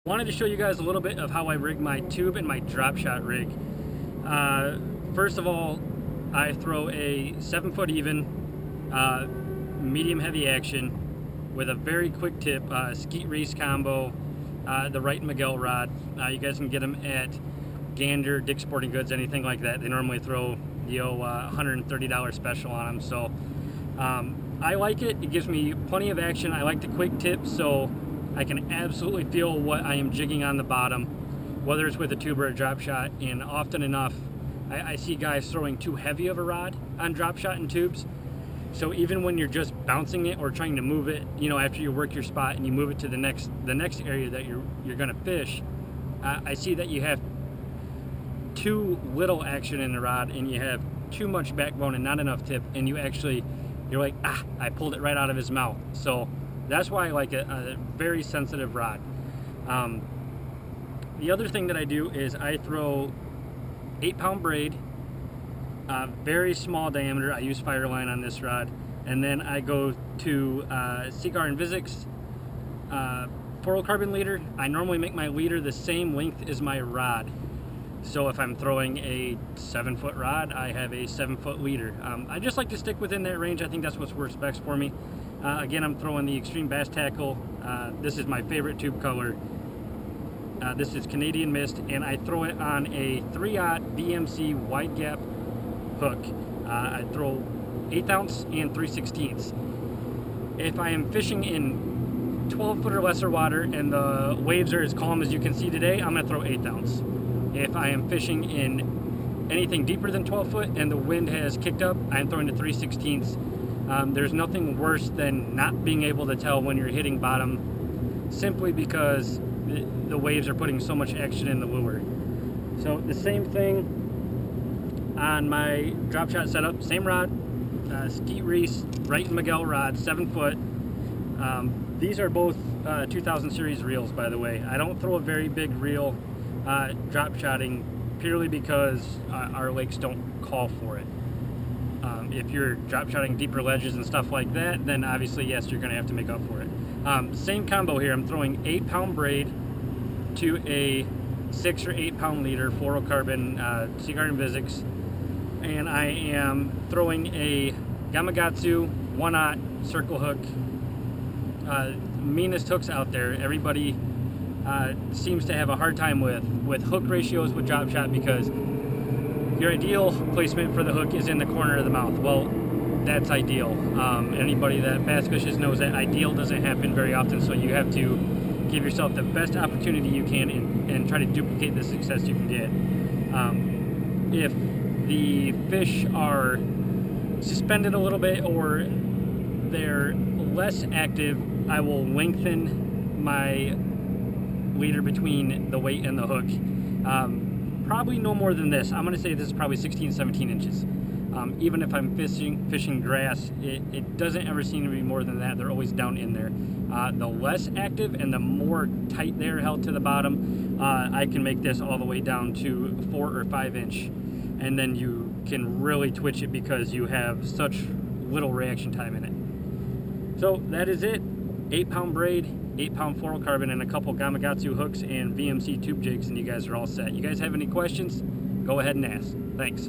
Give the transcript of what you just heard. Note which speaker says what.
Speaker 1: Wanted to show you guys a little bit of how I rig my tube and my drop shot rig. First of all, I throw a 7-foot even, medium heavy action with a very quick tip, skeet reese combo, the Wright & Miguel rod. You guys can get them at Gander, Dick's Sporting Goods, anything like that. They normally throw the $130 special on them. So I like it. It gives me plenty of action. I like the quick tip, so I can absolutely feel what I am jigging on the bottom, whether it's with a tube or a drop shot. And often enough, I see guys throwing too heavy of a rod on drop shot and tubes. So even when you're just bouncing it or trying to move it, you know, after you work your spot and you move it to the next area that you're going to fish, I see that you have too little action in the rod and you have too much backbone and not enough tip, and you're like, I pulled it right out of his mouth. So that's why I like a very sensitive rod. The other thing that I do is I throw 8-pound braid, very small diameter. I use Fireline on this rod, and then I go to Seaguar and Vizix fluorocarbon leader. I normally make my leader the same length as my rod. So if I'm throwing a 7-foot rod, I have a 7-foot leader. I just like to stick within that range. I think that's what works best for me. Again, I'm throwing the Extreme Bass Tackle. This is my favorite tube color. This is Canadian Mist, and I throw it on a 3/0 VMC wide gap hook. I throw 1/8 ounce and 3/16. If I am fishing in 12-foot or lesser water and the waves are as calm as you can see today, I'm going to throw 1/8 ounce. If I am fishing in anything deeper than 12 foot and the wind has kicked up, I'm throwing to 3/16. There's nothing worse than not being able to tell when you're hitting bottom, simply because the waves are putting so much action in the lure. So the same thing on my drop shot setup, same rod, skeet reese, Wright & Miguel rod, 7-foot. These are both 2000 series reels, by the way. I don't throw a very big reel drop shotting purely because our lakes don't call for it. If you're drop shotting deeper ledges and stuff like that, then obviously yes, you're going to have to make up for it. Same combo here. I'm throwing 8-pound braid to a 6 or 8-pound leader, fluorocarbon Seaguar and Vizix, and I am throwing a Gamakatsu 1/0 circle hook. Meanest hooks out there. Everybody seems to have a hard time with hook ratios with drop shot because your ideal placement for the hook is in the corner of the mouth. Well, that's ideal. Anybody that bass fishes knows that ideal doesn't happen very often, so you have to give yourself the best opportunity you can and try to duplicate the success you can get. If the fish are suspended a little bit or they're less active, I will lengthen my leader between the weight and the hook. Probably no more than this. I'm going to say this is probably 16, 17 inches. Even if I'm fishing grass, it doesn't ever seem to be more than that. They're always down in there. The less active and the more tight they're held to the bottom, I can make this all the way down to 4 or 5 inch. And then you can really twitch it because you have such little reaction time in it. So that is it. 8-pound braid, 8-pound fluorocarbon, and a couple Gamakatsu hooks and VMC tube jigs, and you guys are all set. You guys have any questions? Go ahead and ask. Thanks.